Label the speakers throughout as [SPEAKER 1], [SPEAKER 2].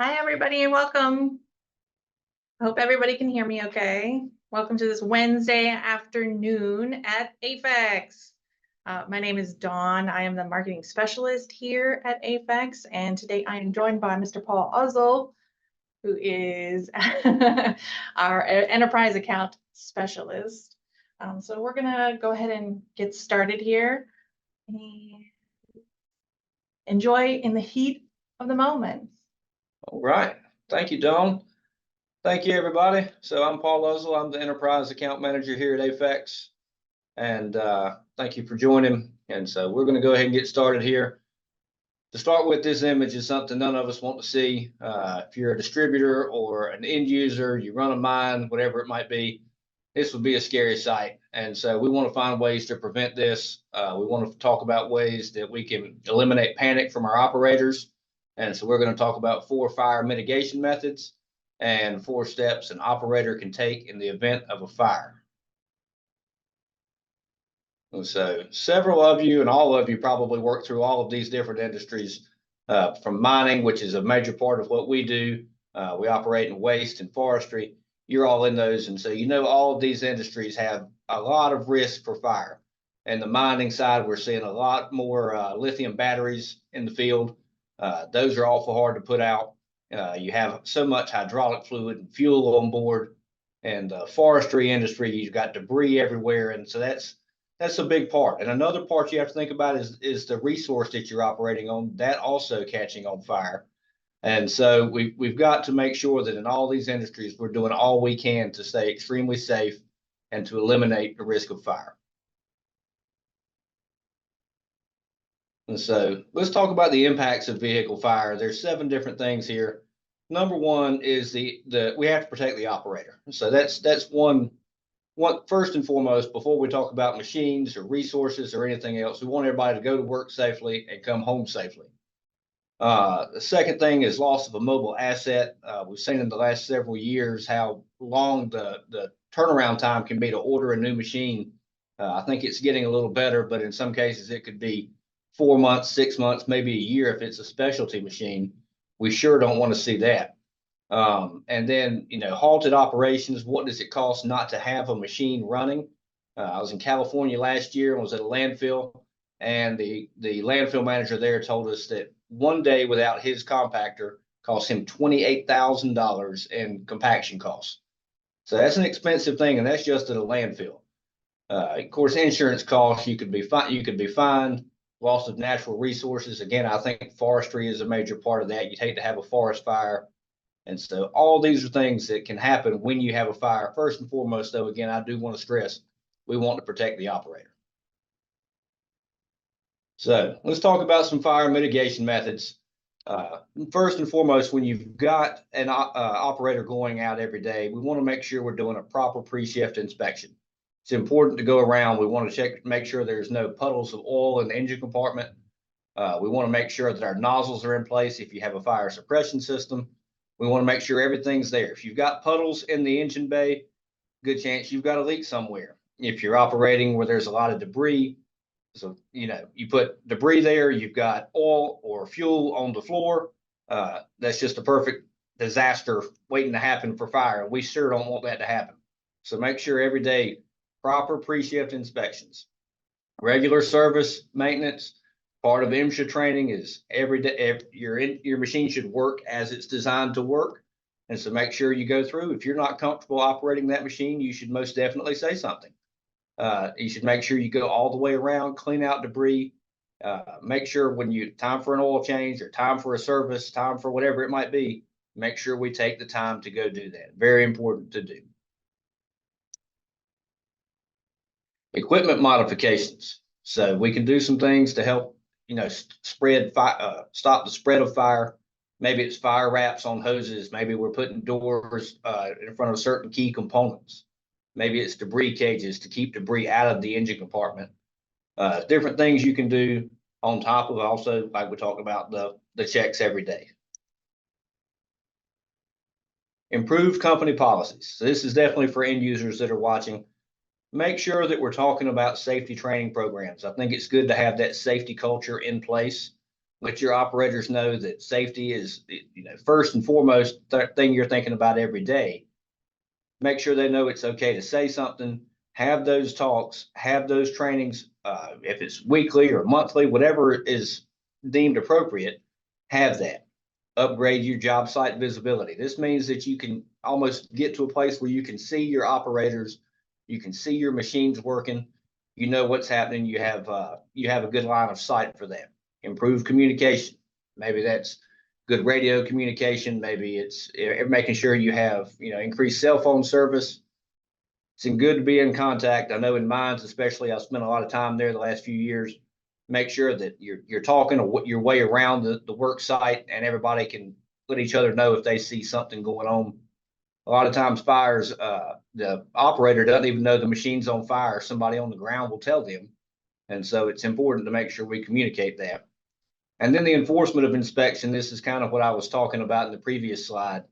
[SPEAKER 1] Hi, everybody, and welcome. I hope everybody can hear me okay. Welcome to this Wednesday afternoon at AFEX. My name is Dawn. I am the marketing specialist here at AFEX, and today I am joined by Mr. Paul Uzzle, who is our enterprise account specialist. So we're gonna go ahead and get started here. Enjoy in the heat of the moment.
[SPEAKER 2] All right. Thank you, Dawn. Thank you, everybody. So I'm Paul Uzzle. I'm the Enterprise Account Manager here at AFEX. And thank you for joining. And so we're going to go ahead and get started here. To start with, this image is something none of us want to see. If you're a distributor or an end user, you run a mine, whatever it might be, this would be a scary sight. And so we want to find ways to prevent this. We want to talk about ways that we can eliminate panic from our operators. And so we're going to talk about 4 fire mitigation methods and 4 steps an operator can take in the event of a fire. And so several of you and all of you probably work through all of these different industries, from mining, which is a major part of what we do. We operate in waste and forestry. You're all in those. And so you know all of these industries have a lot of risk for fire. And the mining side, we're seeing a lot more lithium batteries in the field. Those are awful hard to put out. You have so much hydraulic fluid and fuel on board. And the forestry industry, you've got debris everywhere. And so that's a big part. And another part you have to think about is the resource that you're operating on, that also catching on fire. And so we've got to make sure that in all these industries, we're doing all we can to stay extremely safe and to eliminate the risk of fire. And so let's talk about the impacts of vehicle fire. There's 7 different things here. Number 1 is we have to protect the operator. So that's one first and foremost, before we talk about machines or resources or anything else, we want everybody to go to work safely and come home safely. The second thing is loss of a mobile asset. We've seen in the last several years how long the turnaround time can be to order a new machine. I think it's getting a little better, but in some cases it could be 4 months, 6 months, maybe a year if it's a specialty machine. We sure don't want to see that. And then, halted operations. What does it cost not to have a machine running? I was in California last year and was at a landfill, and the landfill manager there told us that one day without his compactor cost him $28,000 in compaction costs. So that's an expensive thing, and that's just at a landfill. Of course, insurance costs, you could be fined. Loss of natural resources. Again, I think forestry is a major part of that. You'd hate to have a forest fire. And so all these are things that can happen when you have a fire. First and foremost, though, again, I do want to stress, we want to protect the operator. So let's talk about some fire mitigation methods. First and foremost, when you've got an operator going out every day, we want to make sure we're doing a proper pre-shift inspection. It's important to go around. We want to make sure there's no puddles of oil in the engine compartment. We want to make sure that our nozzles are in place if you have a fire suppression system. We want to make sure everything's there. If you've got puddles in the engine bay, good chance you've got a leak somewhere. If you're operating where there's a lot of debris, so you put debris there, you've got oil or fuel on the floor, that's just a perfect disaster waiting to happen for fire. We sure don't want that to happen. So make sure every day, proper pre-shift inspections. Regular service maintenance. Part of MSHA training is every day your machine should work as it's designed to work. And so make sure you go through. If you're not comfortable operating that machine, you should most definitely say something. You should make sure you go all the way around, clean out debris. Make sure when time for an oil change or time for a service, time for whatever it might be, make sure we take the time to go do that. Very important to do. Equipment modifications. So we can do some things to help stop the spread of fire. Maybe it's fire wraps on hoses. Maybe we're putting doors in front of certain key components. Maybe it's debris cages to keep debris out of the engine compartment. Different things you can do on top of also, like we talk about the checks every day. Improved company policies. So this is definitely for end users that are watching. Make sure that we're talking about safety training programs. I think it's good to have that safety culture in place. Let your operators know that safety is, first and foremost thing you're thinking about every day. Make sure they know it's okay to say something, have those talks, have those trainings, if it's weekly or monthly, whatever is deemed appropriate, have that. Upgrade your job site visibility. This means that you can almost get to a place where you can see your operators, you can see your machines working, you know what's happening, you have a good line of sight for that. Improve communication. Maybe that's good radio communication. Maybe it's making sure you have, increased cell phone service. It's good to be in contact. I know in mines, especially, I've spent a lot of time there the last few years. Make sure that you're talking your way around the work site, and everybody can let each other know if they see something going on. A lot of times fires, the operator doesn't even know the machine's on fire. Somebody on the ground will tell them. And so it's important to make sure we communicate that. And then the enforcement of inspection, this is kind of what I was talking about in the previous slide.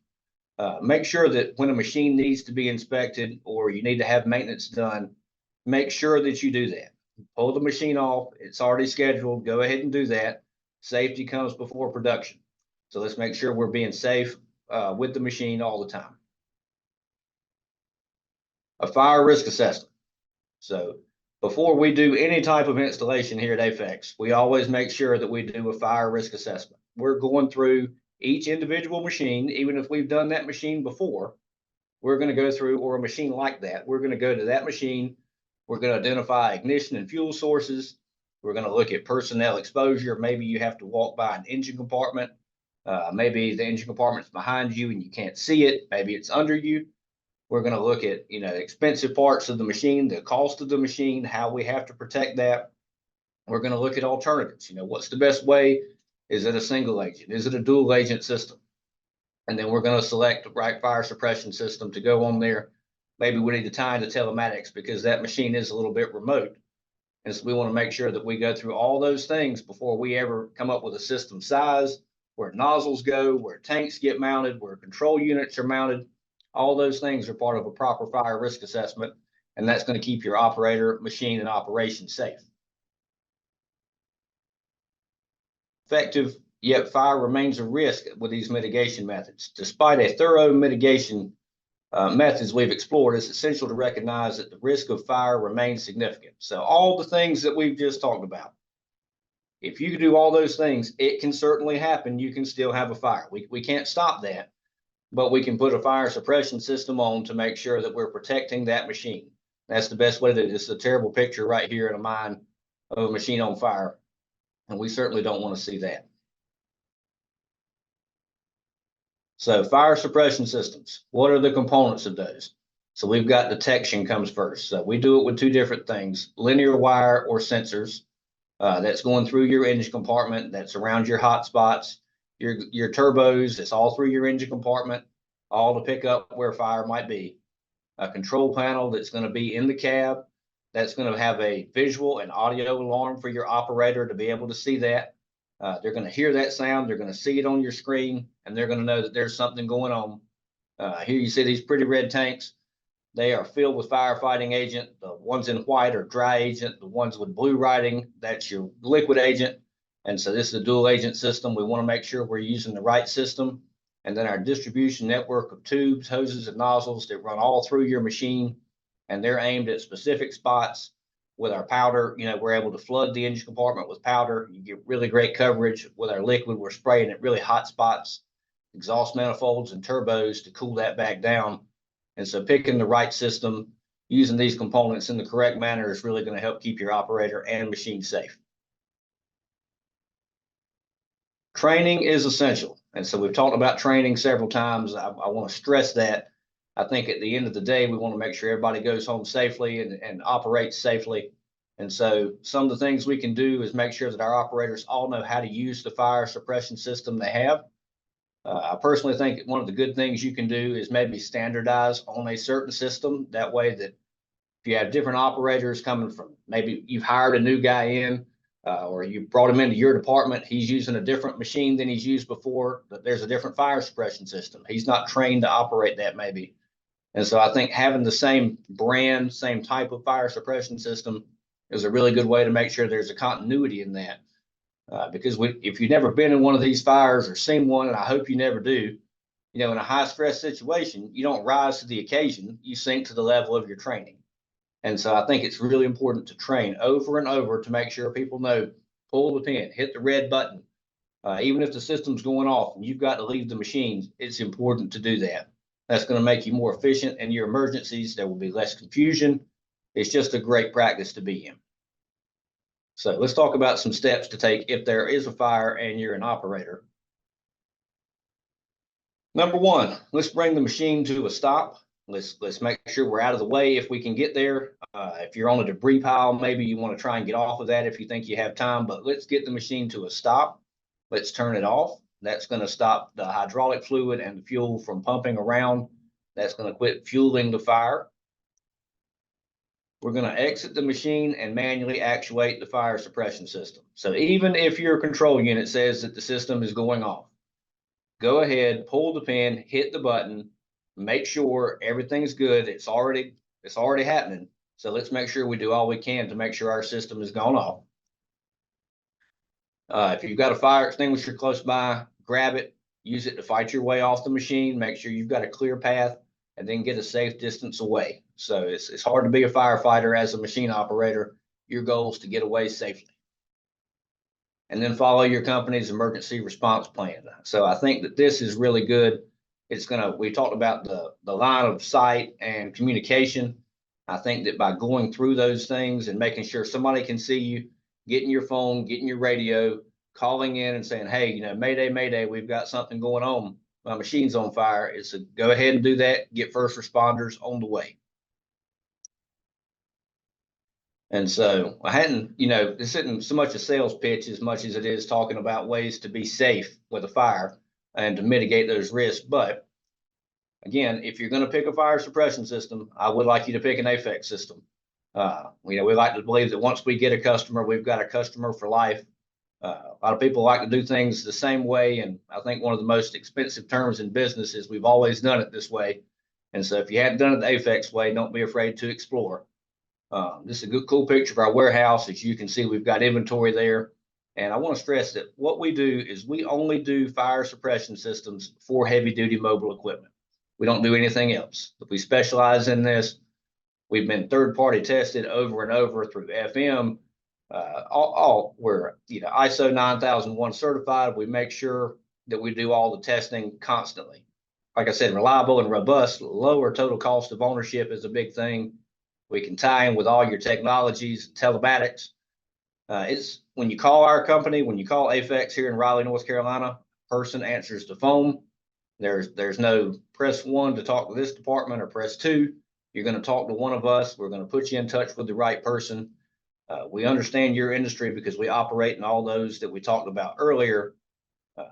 [SPEAKER 2] Make sure that when a machine needs to be inspected or you need to have maintenance done, make sure that you do that. Pull the machine off. It's already scheduled. Go ahead and do that. Safety comes before production. So let's make sure we're being safe with the machine all the time. A fire risk assessment. So before we do any type of installation here at AFEX, we always make sure that we do a fire risk assessment. We're going through each individual machine, even if we've done that machine before, we're going to go through, or a machine like that, we're going to go to that machine. We're going to identify ignition and fuel sources. We're going to look at personnel exposure. Maybe you have to walk by an engine compartment. Maybe the engine compartment's behind you and you can't see it. Maybe it's under you. We're going to look at, expensive parts of the machine, the cost of the machine, how we have to protect that. We're going to look at alternatives. What's the best way? Is it a single agent? Is it a dual agent system? And then we're going to select the right fire suppression system to go on there. Maybe we need to tie into telematics because that machine is a little bit remote. And so we want to make sure that we go through all those things before we ever come up with a system size, where nozzles go, where tanks get mounted, where control units are mounted. All those things are part of a proper fire risk assessment, and that's going to keep your operator, machine, and operation safe. Effective, yet fire remains a risk with these mitigation methods. Despite a thorough mitigation methods we've explored, it's essential to recognize that the risk of fire remains significant. So all the things that we've just talked about, if you do all those things, it can certainly happen. You can still have a fire. We can't stop that, but we can put a fire suppression system on to make sure that we're protecting that machine. That's the best way to do it. It's a terrible picture right here in a mine of a machine on fire, and we certainly don't want to see that. So fire suppression systems, what are the components of those? So we've got detection comes first. So we do it with two different things, linear wire or sensors. That's going through your engine compartment, that's around your hot spots, your turbos, it's all through your engine compartment, all to pick up where fire might be. A control panel that's going to be in the cab, that's going to have a visual and audio alarm for your operator to be able to see that. They're going to hear that sound, they're going to see it on your screen, and they're going to know that there's something going on. Here you see these pretty red tanks. They are filled with firefighting agent. The ones in white are dry agent. The ones with blue writing, that's your liquid agent. And so this is a dual agent system. We want to make sure we're using the right system. And then our distribution network of tubes, hoses, and nozzles that run all through your machine. And they're aimed at specific spots. With our powder, we're able to flood the engine compartment with powder. You get really great coverage. With our liquid, we're spraying at really hot spots, exhaust manifolds and turbos to cool that back down. And so picking the right system, using these components in the correct manner is really going to help keep your operator and machine safe. Training is essential. And so we've talked about training several times. I want to stress that. I think at the end of the day, we want to make sure everybody goes home safely and operates safely. And so some of the things we can do is make sure that our operators all know how to use the fire suppression system they have. I personally think one of the good things you can do is maybe standardize on a certain system. That way that if you have different operators coming from, maybe you've hired a new guy in, or you brought him into your department, he's using a different machine than he's used before, but there's a different fire suppression system. He's not trained to operate that maybe. And so I think having the same brand, same type of fire suppression system is a really good way to make sure there's a continuity in that. Because if you've never been in one of these fires or seen one, and I hope you never do, in a high stress situation, you don't rise to the occasion, you sink to the level of your training. And so I think it's really important to train over and over to make sure people know, pull the pin, hit the red button. Even if the system's going off and you've got to leave the machine, it's important to do that. That's going to make you more efficient in your emergencies. There will be less confusion. It's just a great practice to be in. So let's talk about some steps to take if there is a fire and you're an operator. Number one, let's bring the machine to a stop. Let's make sure we're out of the way if we can get there. If you're on a debris pile, maybe you want to try and get off of that if you think you have time, but let's get the machine to a stop. Let's turn it off. That's going to stop the hydraulic fluid and the fuel from pumping around. That's going to quit fueling the fire. We're going to exit the machine and manually actuate the fire suppression system. So even if your control unit says that the system is going off, go ahead, pull the pin, hit the button, make sure everything's good. It's already happening. So let's make sure we do all we can to make sure our system has gone off. If you've got a fire extinguisher close by, grab it, use it to fight your way off the machine. Make sure you've got a clear path and then get a safe distance away. So it's hard to be a firefighter as a machine operator. Your goal is to get away safely. And then follow your company's emergency response plan. So I think that this is really good. We talked about the line of sight and communication. I think that by going through those things and making sure somebody can see you, getting your phone, getting your radio, calling in and saying, hey, Mayday, Mayday, we've got something going on. My machine's on fire. It's go ahead and do that. Get first responders on the way. And so I hadn't, this isn't so much a sales pitch as much as it is talking about ways to be safe with a fire and to mitigate those risks. But again, if you're going to pick a fire suppression system, I would like you to pick an AFEX system. We like to believe that once we get a customer, we've got a customer for life. A lot of people like to do things the same way. And I think one of the most expensive terms in business is we've always done it this way. And so if you hadn't done it the AFEX way, don't be afraid to explore. This is a good, cool picture of our warehouse. As you can see, we've got inventory there. And I want to stress that what we do is we only do fire suppression systems for heavy duty mobile equipment. We don't do anything else. If we specialize in this, we've been third party tested over and over through FM. We're ISO 9001 certified. We make sure that we do all the testing constantly. Like I said, reliable and robust, lower total cost of ownership is a big thing. We can tie in with all your technologies, telematics. It's when you call our company, when you call AFEX here in Raleigh, North Carolina, person answers the phone. There's no press 1 to talk to this department or press 2. You're going to talk to one of us. We're going to put you in touch with the right person. We understand your industry because we operate in all those that we talked about earlier.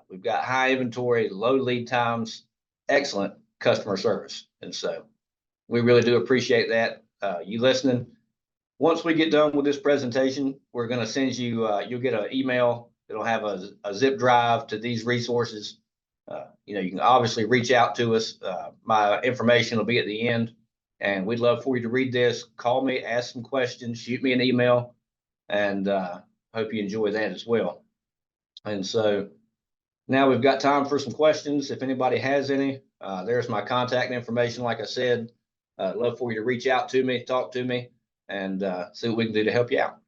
[SPEAKER 2] We've got high inventory, low lead times, excellent customer service. And so we really do appreciate that. You listening. Once we get done with this presentation, we're going to send you, you'll get an email. It'll have a zip drive to these resources. You can obviously reach out to us. My information will be at the end, and we'd love for you to read this. Call me, ask some questions, shoot me an email, and hope you enjoy that as well. And so now we've got time for some questions. If anybody has any, there's my contact information. Like I said, love for you to reach out to me, talk to me, and see what we can do to help you out.